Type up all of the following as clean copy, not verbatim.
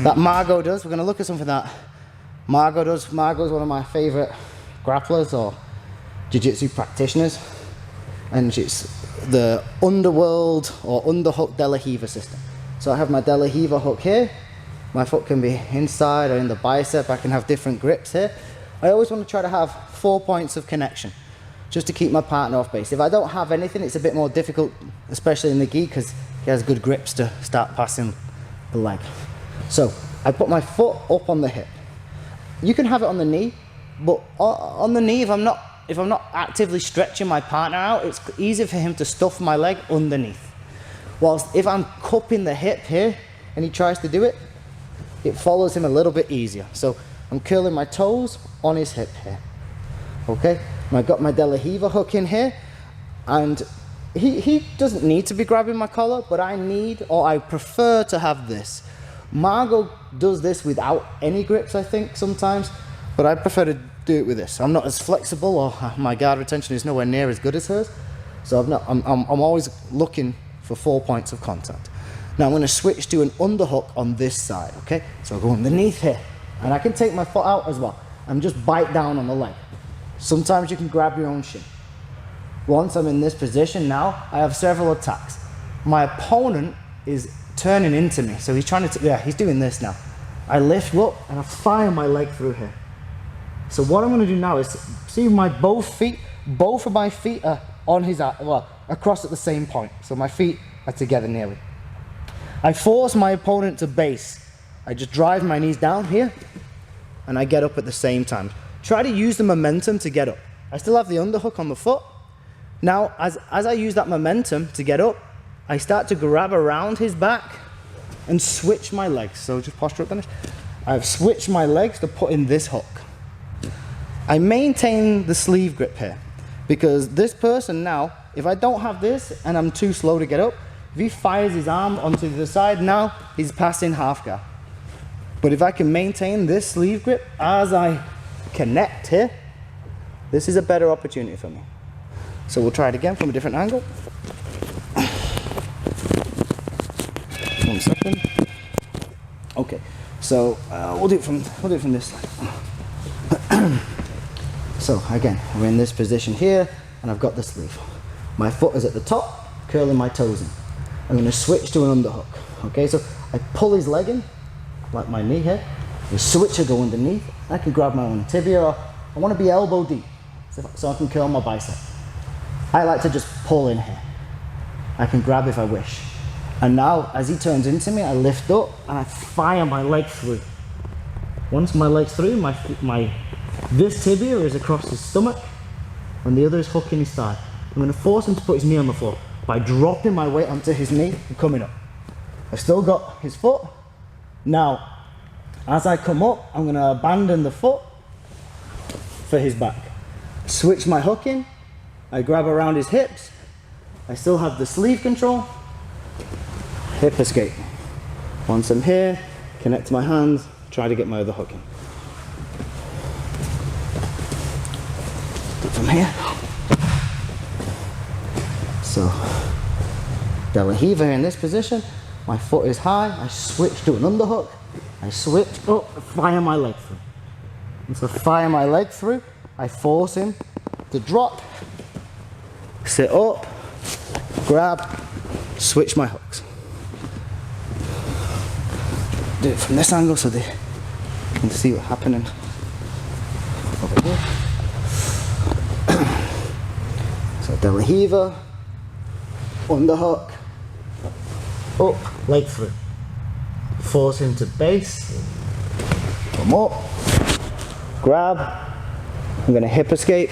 that Margot does. We're going to look at something that Margot does. Margot's one of my favorite grapplers or jiu-jitsu practitioners, and she's the underworld or underhook De La Riva system. So I have my De La Riva hook here. My foot can be inside or in the bicep. I can have different grips here. I always want to try to have 4 points of connection, just to keep my partner off base. If I don't have anything, it's a bit more difficult, especially in the gi, because he has good grips to start passing the leg. So I put my foot up on the hip. You can have it on the knee, but on the knee, if I'm not actively stretching my partner out, it's easier for him to stuff my leg underneath. Whilst if I'm cupping the hip here and he tries to do it, it follows him a little bit easier. So I'm curling my toes on his hip here. Okay, and I've got my De La Riva hook in here, and he doesn't need to be grabbing my collar, but I prefer to have this. Margot does this without any grips, I think, sometimes, but I prefer to do it with this. I'm not as flexible, or my guard retention is nowhere near as good as hers, so I'm always looking for 4 points of contact. Now I'm going to switch to an underhook on this side, okay? So I'll go underneath here, and I can take my foot out as well, and just bite down on the leg. Sometimes you can grab your own shin. Once I'm in this position now, I have several attacks. My opponent is turning into me, so he's trying to, yeah, he's doing this now. I lift up and I fire my leg through here. So what I'm going to do now is, see my both of my feet are on his, well, across at the same point. So my feet are together nearly. I force my opponent to base. I just drive my knees down here and I get up at the same time. Try to use the momentum to get up. I still have the underhook on the foot. Now, as I use that momentum to get up, I start to grab around his back and switch my legs. So just posture up on this. I've switched my legs to put in this hook. I maintain the sleeve grip here, because this person now, if I don't have this and I'm too slow to get up, if he fires his arm onto the side, now he's passing half guard. But if I can maintain this sleeve grip as I connect here, this is a better opportunity for me. So we'll try it again from a different angle. 1 second. Okay, so we'll do it from this side. So again, we're in this position here, and I've got the sleeve. My foot is at the top, curling my toes in. I'm going to switch to an underhook. Okay, so I pull his leg in, like my knee here. The switch will go underneath. I can grab my own tibia, or I want to be elbow deep, so I can curl my bicep. I like to just pull in here. I can grab if I wish. And now, as he turns into me, I lift up and I fire my leg through. Once my leg's through, this tibia is across his stomach, and the other is hooking his thigh. I'm going to force him to put his knee on the floor by dropping my weight onto his knee and coming up. I've still got his foot. Now, as I come up, I'm going to abandon the foot for his back. Switch my hook in. I grab around his hips. I still have the sleeve control. Hip escape. Once I'm here, connect my hands, try to get my other hook in. From here. So, De La Riva in this position. My foot is high. I switch to an underhook. I switch up, fire my leg through. And so fire my leg through, I force him to drop, sit up, grab, switch my hooks. Do it from this angle so they can see what's happening over here. So De La Riva, underhook, up, leg through. Force him to base, come up, grab, I'm going to hip escape,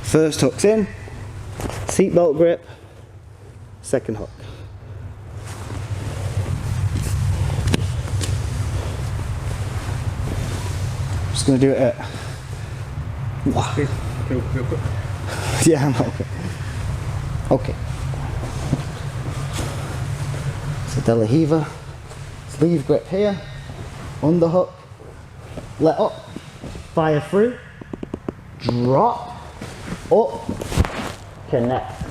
first hook's in, seatbelt grip, second hook. Just going to do it at... Yeah, I'm okay. Okay. So De La Riva, sleeve grip here, underhook, let up, fire through, drop, up, connect.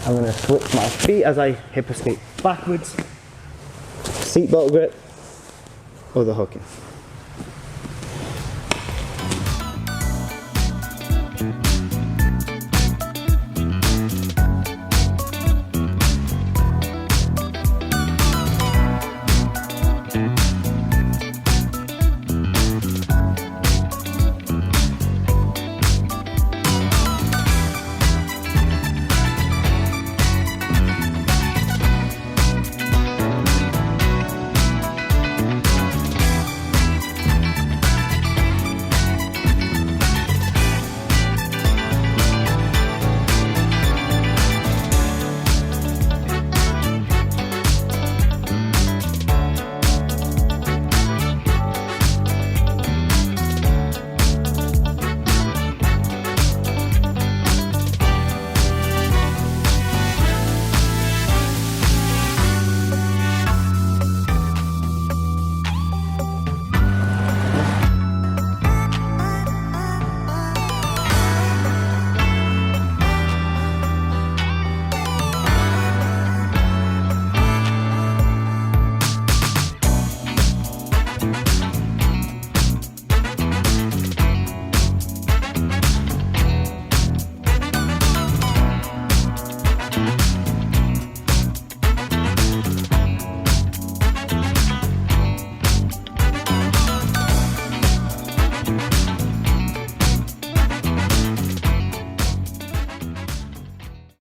I'm going to switch my feet as I hip escape backwards, seatbelt grip, other hooking.